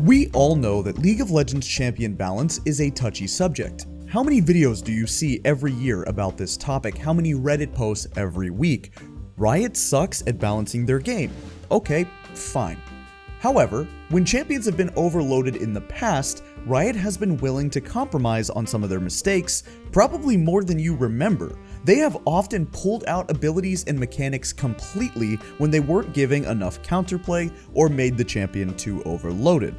We all know that League of Legends champion balance is a touchy subject. How many videos do you see every year about this topic? How many Reddit posts every week? Riot sucks at balancing their game. Okay, fine. However, when champions have been overloaded in the past, Riot has been willing to compromise on some of their mistakes, probably more than you remember. They have often pulled out abilities and mechanics completely when they weren't giving enough counterplay or made the champion too overloaded.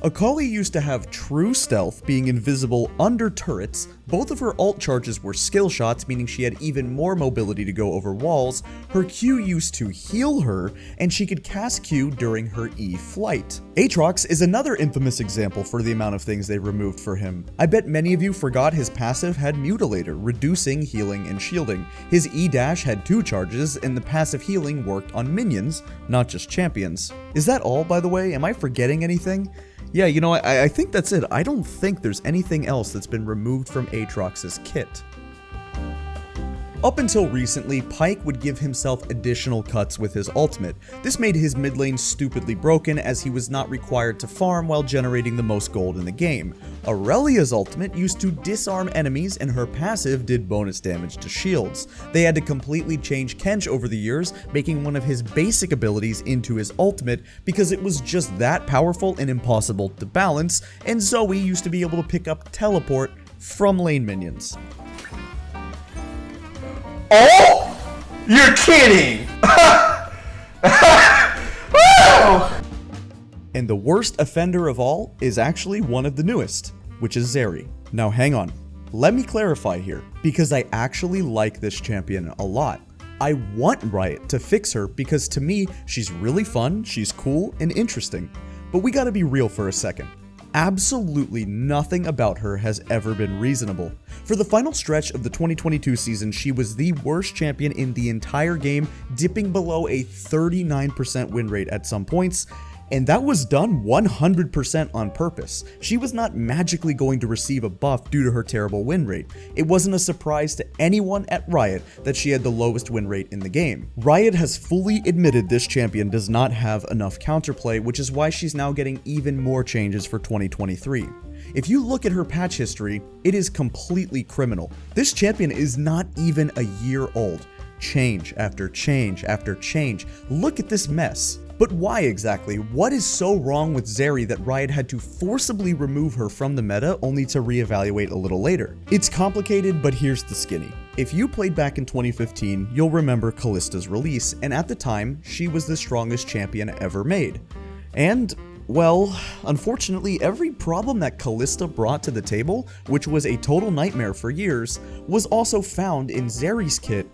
Akali used to have true stealth, being invisible under turrets. Both of her ult charges were skill shots, meaning she had even more mobility to go over walls. Her Q used to heal her, and she could cast Q during her E flight. Aatrox is another infamous example for the amount of things they removed for him. I bet many of you forgot his passive had Mutilator, reducing healing and shielding. His E dash had 2 charges, and the passive healing worked on minions, not just champions. Is that all, by the way? Am I forgetting anything? Yeah, you know, I think that's it. I don't think there's anything else that's been removed from Aatrox's kit. Up until recently, Pyke would give himself additional cuts with his ultimate. This made his mid lane stupidly broken, as he was not required to farm while generating the most gold in the game. Aurelia's ultimate used to disarm enemies, and her passive did bonus damage to shields. They had to completely change Kench over the years, making one of his basic abilities into his ultimate because it was just that powerful and impossible to balance, and Zoe used to be able to pick up teleport from lane minions. Oh! You're kidding! And the worst offender of all is actually one of the newest, which is Zeri. Now hang on, let me clarify here, because I actually like this champion a lot. I want Riot to fix her because to me, she's really fun, she's cool, and interesting. But we gotta be real for a second. Absolutely nothing about her has ever been reasonable. For the final stretch of the 2022 season, she was the worst champion in the entire game, dipping below a 39% win rate at some points, and that was done 100% on purpose. She was not magically going to receive a buff due to her terrible win rate. It wasn't a surprise to anyone at Riot that she had the lowest win rate in the game. Riot has fully admitted this champion does not have enough counterplay, which is why she's now getting even more changes for 2023. If you look at her patch history, it is completely criminal. This champion is not even a year old. Change after change after change. Look at this mess. But why exactly? What is so wrong with Zeri that Riot had to forcibly remove her from the meta only to reevaluate a little later? It's complicated, but here's the skinny. If you played back in 2015, you'll remember Kallista's release, and at the time, she was the strongest champion ever made. And, well, unfortunately, every problem that Kallista brought to the table, which was a total nightmare for years, was also found in Zeri's kit,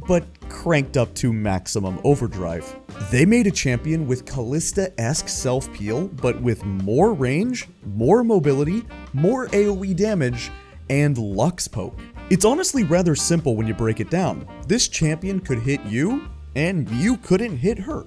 but cranked up to maximum overdrive. They made a champion with Kallista-esque self-peel, but with more range, more mobility, more AoE damage, and Lux poke. It's honestly rather simple when you break it down. This champion could hit you, and you couldn't hit her.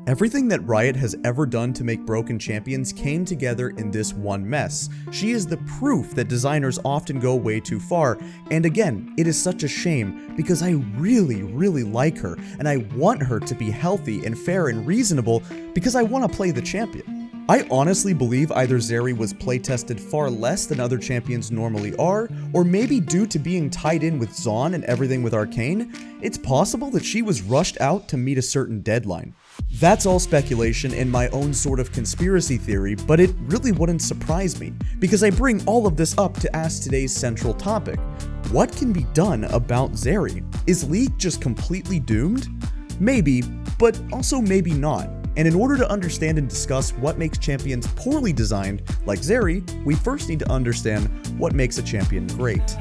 Everything that Riot has ever done to make broken champions came together in this one mess. She is the proof that designers often go way too far, and again, it is such a shame because I really like her, and I want her to be healthy and fair and reasonable because I want to play the champion. I honestly believe either Zeri was playtested far less than other champions normally are, or maybe due to being tied in with Zaun and everything with Arcane, it's possible that she was rushed out to meet a certain deadline. That's all speculation and my own sort of conspiracy theory, but it really wouldn't surprise me, because I bring all of this up to ask today's central topic. What can be done about Zeri? Is League just completely doomed? Maybe, but also maybe not. And in order to understand and discuss what makes champions poorly designed, like Zeri, we first need to understand what makes a champion great.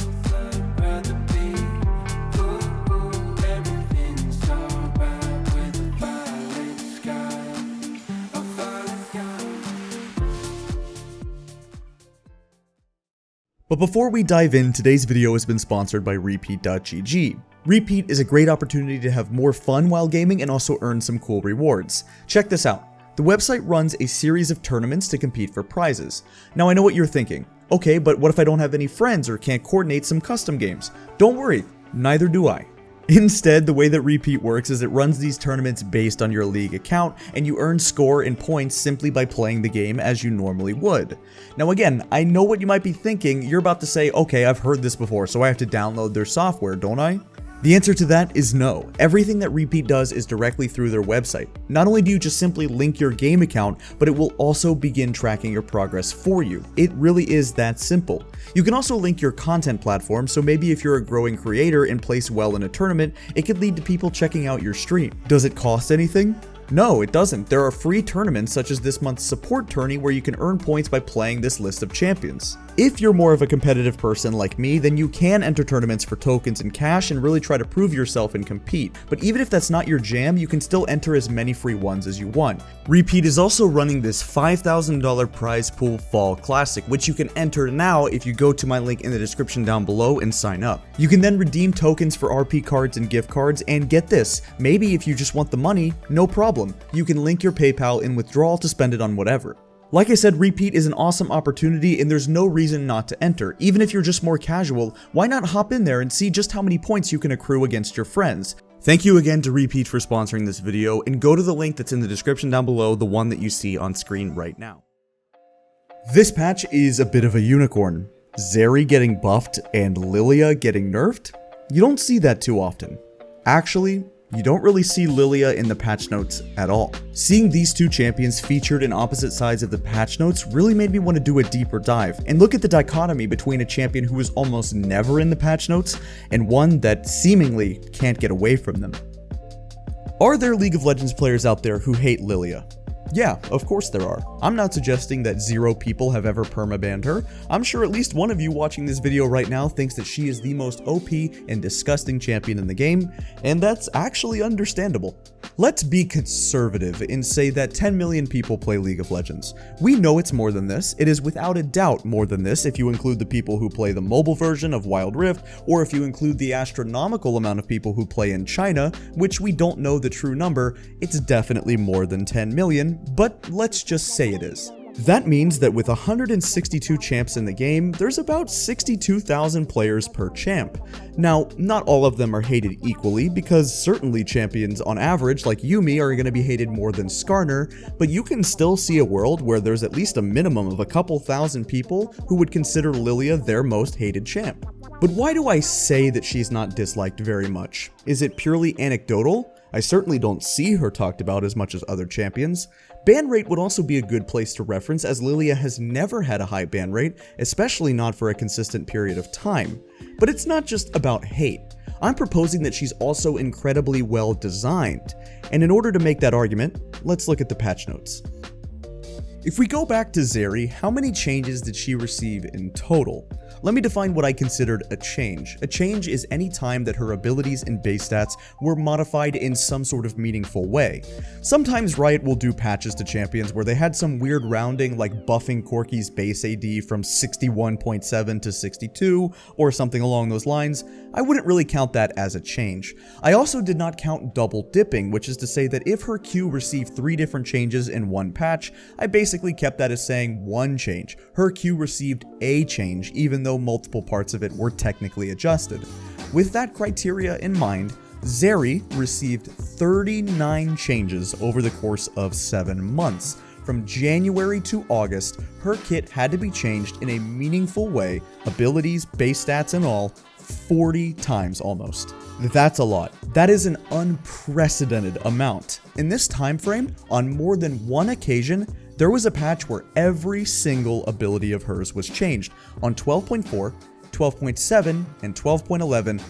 But before we dive in, today's video has been sponsored by Repeat.gg. Repeat is a great opportunity to have more fun while gaming and also earn some cool rewards. Check this out. The website runs a series of tournaments to compete for prizes. Now I know what you're thinking. Okay, but what if I don't have any friends or can't coordinate some custom games? Don't worry, neither do I. Instead, the way that Repeat works is it runs these tournaments based on your league account, and you earn score and points simply by playing the game as you normally would. Now again, I know what you might be thinking. You're about to say, okay, I've heard this before, so I have to download their software, don't I? The answer to that is no. Everything that Repeat does is directly through their website. Not only do you just simply link your game account, but it will also begin tracking your progress for you. It really is that simple. You can also link your content platform, so maybe if you're a growing creator and place well in a tournament, it could lead to people checking out your stream. Does it cost anything? No, it doesn't. There are free tournaments such as this month's support tourney where you can earn points by playing this list of champions. If you're more of a competitive person like me, then you can enter tournaments for tokens and cash and really try to prove yourself and compete. But even if that's not your jam, you can still enter as many free ones as you want. Repeat is also running this $5,000 prize pool fall classic, which you can enter now if you go to my link in the description down below and sign up. You can then redeem tokens for RP cards and gift cards, and get this, maybe if you just want the money, no problem. You can link your PayPal in withdrawal to spend it on whatever. Like I said, Repeat is an awesome opportunity and there's no reason not to enter. Even if you're just more casual, why not hop in there and see just how many points you can accrue against your friends? Thank you again to Repeat for sponsoring this video, and go to the link that's in the description down below, the one that you see on screen right now. This patch is a bit of a unicorn. Zeri getting buffed and Lillia getting nerfed? You don't see that too often. Actually, you don't really see Lillia in the patch notes at all. Seeing these two champions featured in opposite sides of the patch notes really made me want to do a deeper dive and look at the dichotomy between a champion who is almost never in the patch notes and one that seemingly can't get away from them. Are there League of Legends players out there who hate Lillia? Yeah, of course there are. I'm not suggesting that 0 people have ever permabanned her. I'm sure at least one of you watching this video right now thinks that she is the most OP and disgusting champion in the game, and that's actually understandable. Let's be conservative and say that 10 million people play League of Legends. We know it's more than this. It is without a doubt more than this if you include the people who play the mobile version of Wild Rift, or if you include the astronomical amount of people who play in China, which we don't know the true number. It's definitely more than 10 million, but let's just say it is. That means that with 162 champs in the game, there's about 62,000 players per champ. Now, not all of them are hated equally, because certainly champions on average like Yuumi are going to be hated more than Skarner, but you can still see a world where there's at least a minimum of a couple thousand people who would consider Lillia their most hated champ. But why do I say that she's not disliked very much? Is it purely anecdotal? I certainly don't see her talked about as much as other champions. Ban rate would also be a good place to reference, as Lillia has never had a high ban rate, especially not for a consistent period of time. But it's not just about hate. I'm proposing that she's also incredibly well designed. And in order to make that argument, let's look at the patch notes. If we go back to Zeri, how many changes did she receive in total? Let me define what I considered a change. A change is any time that her abilities and base stats were modified in some sort of meaningful way. Sometimes Riot will do patches to champions where they had some weird rounding, like buffing Corki's base AD from 61.7 to 62 or something along those lines. I wouldn't really count that as a change. I also did not count double dipping, which is to say that if her Q received 3 different changes in one patch, I basically kept that as saying one change. Her Q received a change, even though multiple parts of it were technically adjusted. With that criteria in mind, Zeri received 39 changes over the course of 7 months. From January to August, her kit had to be changed in a meaningful way, abilities, base stats and all, 40 times almost. That's a lot. That is an unprecedented amount. In this time frame, on more than one occasion, there was a patch where every single ability of hers was changed. On 12.4, 12.7, and 12.11,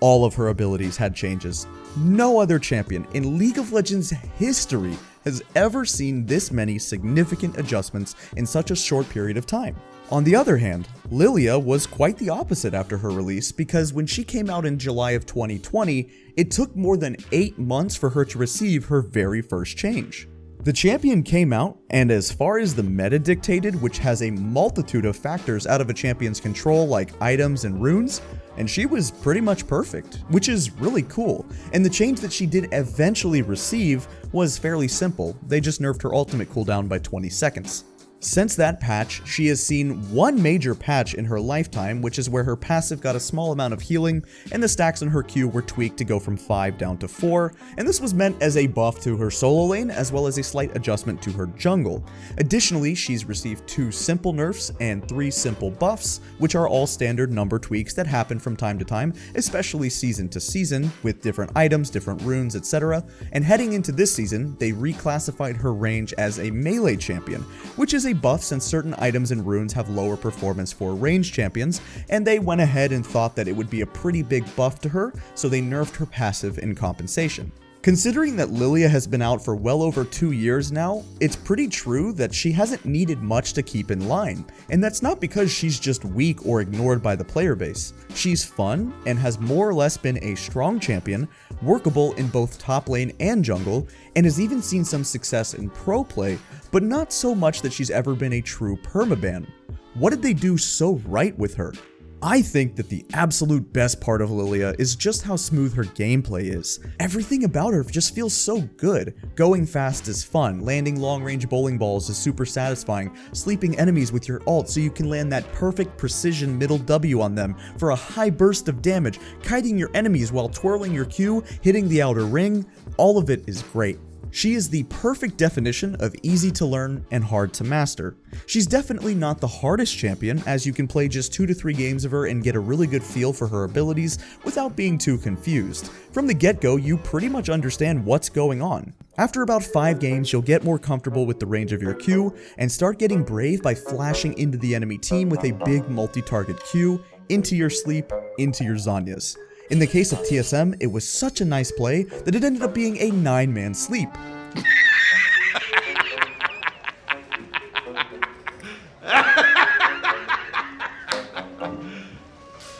all of her abilities had changes. No other champion in League of Legends history has ever seen this many significant adjustments in such a short period of time. On the other hand, Lillia was quite the opposite after her release, because when she came out in July of 2020, it took more than 8 months for her to receive her very first change. The champion came out, and as far as the meta dictated, which has a multitude of factors out of a champion's control like items and runes, and she was pretty much perfect, which is really cool. And the change that she did eventually receive was fairly simple. They just nerfed her ultimate cooldown by 20 seconds. Since that patch, she has seen one major patch in her lifetime, which is where her passive got a small amount of healing, and the stacks on her Q were tweaked to go from 5 down to 4, and this was meant as a buff to her solo lane, as well as a slight adjustment to her jungle. Additionally, she's received 2 simple nerfs and 3 simple buffs, which are all standard number tweaks that happen from time to time, especially season to season, with different items, different runes, etc. And heading into this season, they reclassified her range as a melee champion, which is a buff since certain items and runes have lower performance for ranged champions, and they went ahead and thought that it would be a pretty big buff to her, so they nerfed her passive in compensation. Considering that Lillia has been out for well over 2 years now, it's pretty true that she hasn't needed much to keep in line, and that's not because she's just weak or ignored by the player base. She's fun and has more or less been a strong champion, workable in both top lane and jungle, and has even seen some success in pro play, but not so much that she's ever been a true permaban. What did they do so right with her? I think that the absolute best part of Lillia is just how smooth her gameplay is. Everything about her just feels so good. Going fast is fun, landing long-range bowling balls is super satisfying, sleeping enemies with your ult so you can land that perfect precision middle W on them for a high burst of damage, kiting your enemies while twirling your Q, hitting the outer ring, all of it is great. She is the perfect definition of easy to learn and hard to master. She's definitely not the hardest champion, as you can play just 2 to 3 games of her and get a really good feel for her abilities without being too confused. From the get-go, you pretty much understand what's going on. After about 5 games, you'll get more comfortable with the range of your Q and start getting brave by flashing into the enemy team with a big multi-target Q, into your sleep, into your Zhonya's. In the case of TSM, it was such a nice play that it ended up being a 9-man sleep.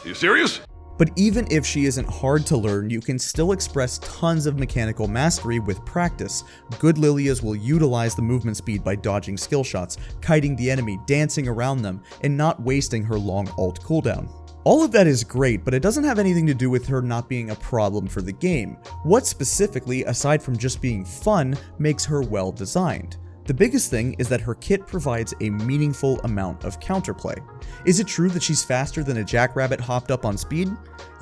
You serious? But even if she isn't hard to learn, you can still express tons of mechanical mastery with practice. Good Lillias will utilize the movement speed by dodging skill shots, kiting the enemy, dancing around them, and not wasting her long ult cooldown. All of that is great, but it doesn't have anything to do with her not being a problem for the game. What specifically, aside from just being fun, makes her well designed? The biggest thing is that her kit provides a meaningful amount of counterplay. Is it true that she's faster than a jackrabbit hopped up on speed?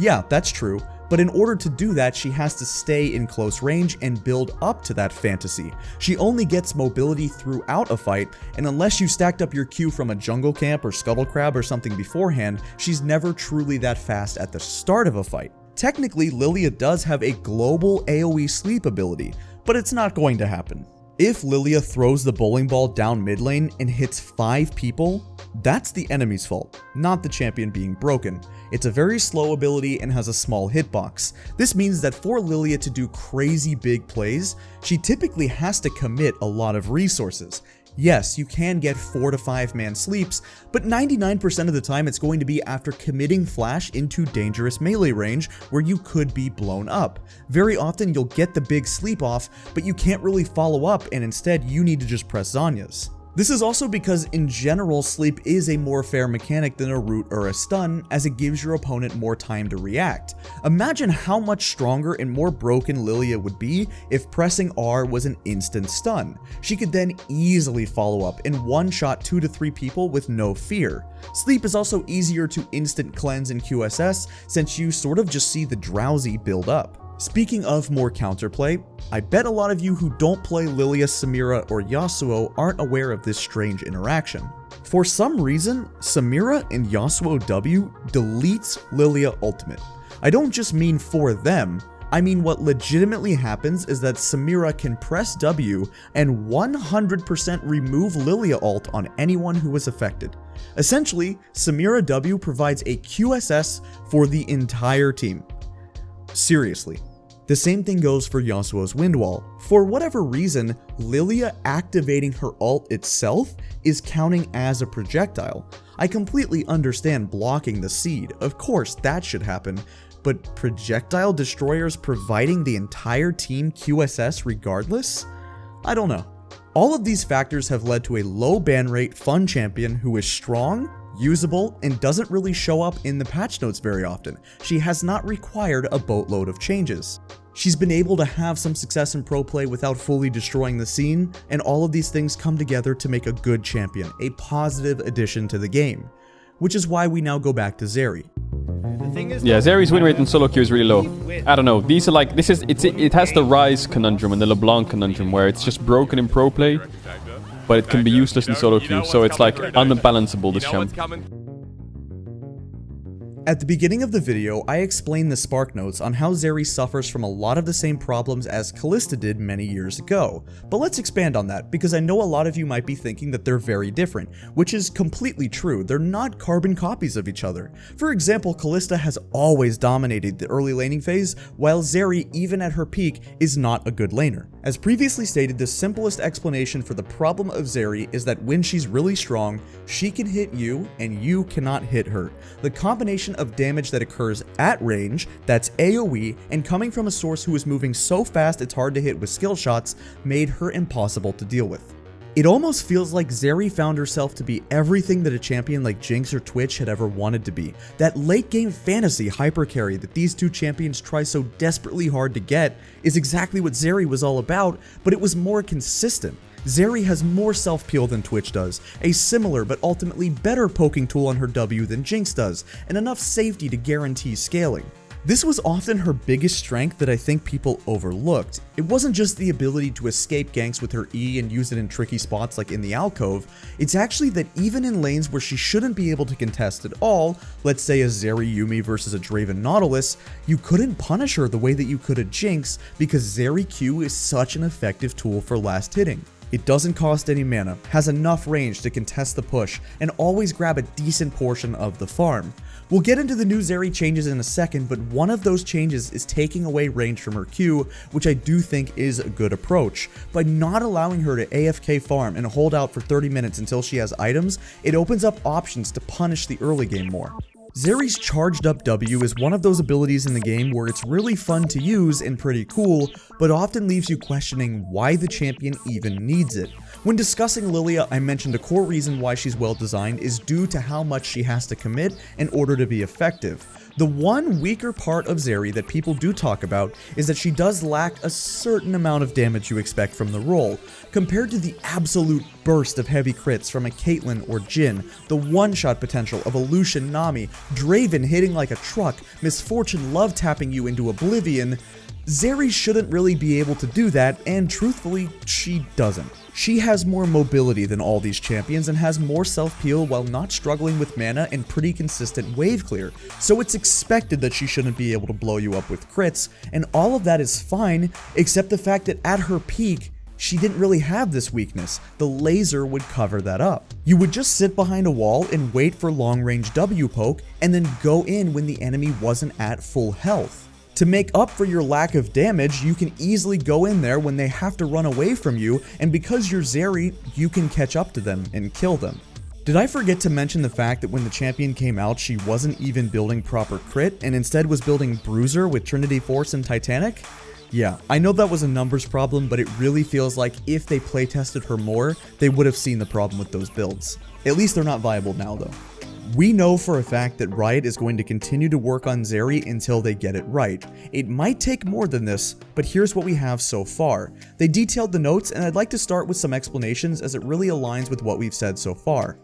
Yeah, that's true, but in order to do that, she has to stay in close range and build up to that fantasy. She only gets mobility throughout a fight, and unless you stacked up your Q from a jungle camp or scuttle crab or something beforehand, she's never truly that fast at the start of a fight. Technically, Lillia does have a global AoE sleep ability, but it's not going to happen. If Lillia throws the bowling ball down mid lane and hits 5 people, that's the enemy's fault, not the champion being broken. It's a very slow ability and has a small hitbox. This means that for Lillia to do crazy big plays, she typically has to commit a lot of resources. Yes, you can get 4 to 5 man sleeps, but 99% of the time it's going to be after committing flash into dangerous melee range where you could be blown up. Very often you'll get the big sleep off, but you can't really follow up, and instead you need to just press Zhonya's. This is also because in general, sleep is a more fair mechanic than a root or a stun, as it gives your opponent more time to react. Imagine how much stronger and more broken Lillia would be if pressing R was an instant stun. She could then easily follow up and one-shot 2 to 3 people with no fear. Sleep is also easier to instant cleanse in QSS, since you sort of just see the drowsy build up. Speaking of more counterplay, I bet a lot of you who don't play Lillia, Samira, or Yasuo aren't aware of this strange interaction. For some reason, Samira in Yasuo W deletes Lillia ultimate. I don't just mean for them, I mean what legitimately happens is that Samira can press W and 100% remove Lillia ult on anyone who was affected. Essentially, Samira W provides a QSS for the entire team. Seriously. The same thing goes for Yasuo's Wind Wall. For whatever reason, Lillia activating her ult itself is counting as a projectile. I completely understand blocking the seed, of course that should happen, but projectile destroyers providing the entire team QSS regardless? I don't know. All of these factors have led to a low ban rate fun champion who is strong, usable, and doesn't really show up in the patch notes very often. She has not required a boatload of changes. She's been able to have some success in pro play without fully destroying the scene, and all of these things come together to make a good champion, a positive addition to the game. Which is why we now go back to Zeri. Yeah, Zeri's win rate in solo queue is really low. I don't know, these are like, it has the Rise conundrum and the LeBlanc conundrum where it's just broken in pro play, but it can be useless in solo queue, so it's like unbalanceable, this champ. At the beginning of the video, I explained the spark notes on how Zeri suffers from a lot of the same problems as Kalista did many years ago, but let's expand on that because I know a lot of you might be thinking that they're very different, which is completely true. They're not carbon copies of each other. For example, Kalista has always dominated the early laning phase, while Zeri, even at her peak, is not a good laner. As previously stated, the simplest explanation for the problem of Zeri is that when she's really strong, she can hit you and you cannot hit her. The combination of damage that occurs at range, that's AoE, and coming from a source who is moving so fast it's hard to hit with skill shots, made her impossible to deal with. It almost feels like Zeri found herself to be everything that a champion like Jinx or Twitch had ever wanted to be. That late game fantasy hypercarry that these two champions try so desperately hard to get is exactly what Zeri was all about, but it was more consistent. Zeri has more self-peel than Twitch does, a similar but ultimately better poking tool on her W than Jinx does, and enough safety to guarantee scaling. This was often her biggest strength that I think people overlooked. It wasn't just the ability to escape ganks with her E and use it in tricky spots like in the alcove, it's actually that even in lanes where she shouldn't be able to contest at all, let's say a Zeri Yuumi versus a Draven Nautilus, you couldn't punish her the way that you could a Jinx because Zeri Q is such an effective tool for last hitting. It doesn't cost any mana, has enough range to contest the push, and always grab a decent portion of the farm. We'll get into the new Zeri changes in a second, but one of those changes is taking away range from her Q, which I do think is a good approach. By not allowing her to AFK farm and hold out for 30 minutes until she has items, it opens up options to punish the early game more. Zeri's charged up W is one of those abilities in the game where it's really fun to use and pretty cool, but often leaves you questioning why the champion even needs it. When discussing Lillia, I mentioned a core reason why she's well designed is due to how much she has to commit in order to be effective. The one weaker part of Zeri that people do talk about is that she does lack a certain amount of damage you expect from the role. Compared to the absolute burst of heavy crits from a Caitlyn or Jhin, the one-shot potential of a Lucian Nami, Draven hitting like a truck, Misfortune love tapping you into oblivion, Zeri shouldn't really be able to do that, and truthfully, she doesn't. She has more mobility than all these champions and has more self-peel while not struggling with mana and pretty consistent wave clear, so it's expected that she shouldn't be able to blow you up with crits, and all of that is fine, except the fact that at her peak, she didn't really have this weakness. The laser would cover that up. You would just sit behind a wall and wait for long-range W poke, and then go in when the enemy wasn't at full health. To make up for your lack of damage, you can easily go in there when they have to run away from you, and because you're Zeri, you can catch up to them and kill them. Did I forget to mention the fact that when the champion came out, she wasn't even building proper crit, and instead was building Bruiser with Trinity Force and Titanic? Yeah, I know that was a numbers problem, but it really feels like if they playtested her more, they would have seen the problem with those builds. At least they're not viable now though. We know for a fact that Riot is going to continue to work on Zeri until they get it right. It might take more than this, but here's what we have so far. They detailed the notes, and I'd like to start with some explanations as it really aligns with what we've said so far.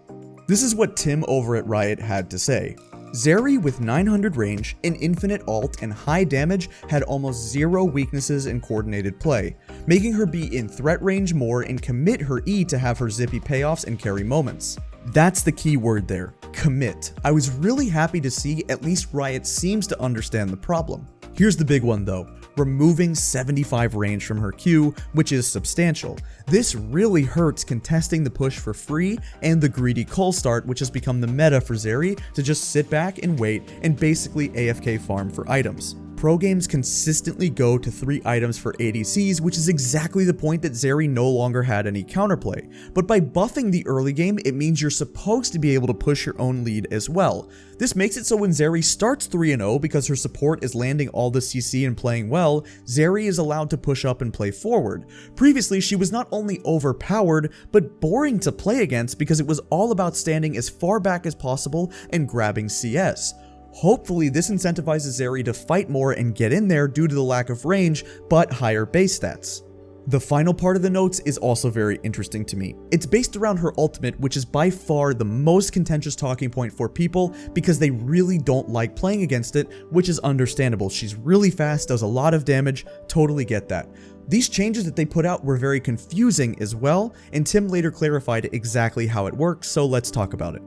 This is what Tim over at Riot had to say. Zeri with 900 range, an infinite ult, and high damage had almost zero weaknesses in coordinated play, making her be in threat range more and commit her E to have her zippy payoffs and carry moments. That's the key word there, commit. I was really happy to see at least Riot seems to understand the problem. Here's the big one though, removing 75 range from her Q, which is substantial. This really hurts contesting the push for free and the greedy cull start, which has become the meta for Zeri to just sit back and wait and basically AFK farm for items. Pro games consistently go to 3 items for ADCs, which is exactly the point that Zeri no longer had any counterplay. But by buffing the early game, it means you're supposed to be able to push your own lead as well. This makes it so when Zeri starts 3-0 because her support is landing all the CC and playing well, Zeri is allowed to push up and play forward. Previously, she was not only overpowered, but boring to play against because it was all about standing as far back as possible and grabbing CS. Hopefully this incentivizes Zeri to fight more and get in there due to the lack of range, but higher base stats. The final part of the notes is also very interesting to me. It's based around her ultimate, which is by far the most contentious talking point for people because they really don't like playing against it, which is understandable. She's really fast, does a lot of damage, totally get that. These changes that they put out were very confusing as well, and Tim later clarified exactly how it works, so let's talk about it.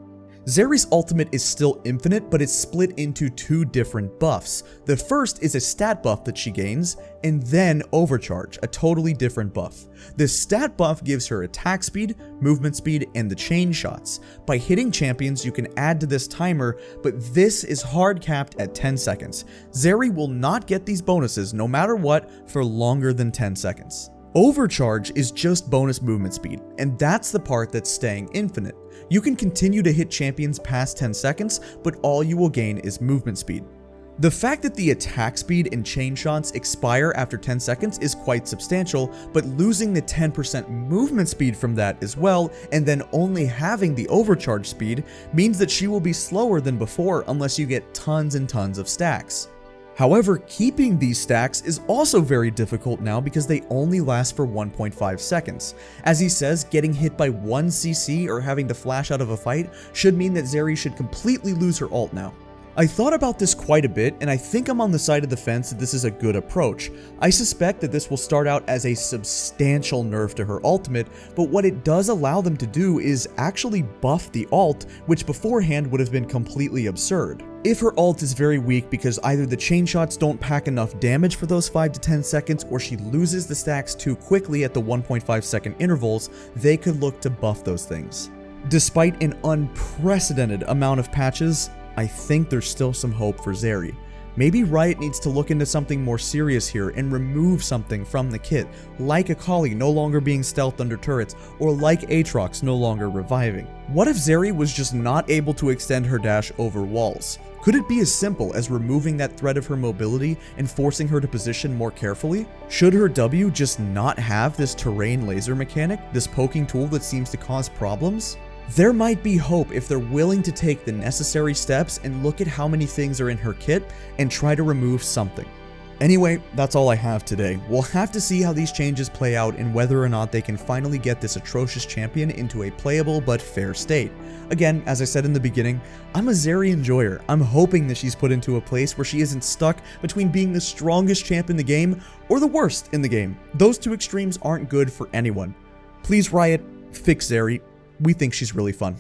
Zeri's ultimate is still infinite, but it's split into two different buffs. The first is a stat buff that she gains, and then overcharge, a totally different buff. The stat buff gives her attack speed, movement speed, and the chain shots. By hitting champions, you can add to this timer, but this is hard capped at 10 seconds. Zeri will not get these bonuses no matter what for longer than 10 seconds. Overcharge is just bonus movement speed, and that's the part that's staying infinite. You can continue to hit champions past 10 seconds, but all you will gain is movement speed. The fact that the attack speed and chain shots expire after 10 seconds is quite substantial, but losing the 10% movement speed from that as well, and then only having the overcharge speed, means that she will be slower than before unless you get tons and tons of stacks. However, keeping these stacks is also very difficult now because they only last for 1.5 seconds. As he says, getting hit by 1 CC or having to flash out of a fight should mean that Zeri should completely lose her ult now. I thought about this quite a bit, and I think I'm on the side of the fence that this is a good approach. I suspect that this will start out as a substantial nerf to her ultimate, but what it does allow them to do is actually buff the ult, which beforehand would have been completely absurd. If her ult is very weak because either the chain shots don't pack enough damage for those 5 to 10 seconds or she loses the stacks too quickly at the 1.5 second intervals, they could look to buff those things. Despite an unprecedented amount of patches, I think there's still some hope for Zeri. Maybe Riot needs to look into something more serious here and remove something from the kit, like Akali no longer being stealthed under turrets, or like Aatrox no longer reviving. What if Zeri was just not able to extend her dash over walls? Could it be as simple as removing that threat of her mobility and forcing her to position more carefully? Should her W just not have this terrain laser mechanic, this poking tool that seems to cause problems? There might be hope if they're willing to take the necessary steps and look at how many things are in her kit and try to remove something. Anyway, that's all I have today. We'll have to see how these changes play out and whether or not they can finally get this atrocious champion into a playable but fair state. Again, as I said in the beginning, I'm a Zeri enjoyer. I'm hoping that she's put into a place where she isn't stuck between being the strongest champ in the game or the worst in the game. Those two extremes aren't good for anyone. Please, Riot, fix Zeri. We think she's really fun.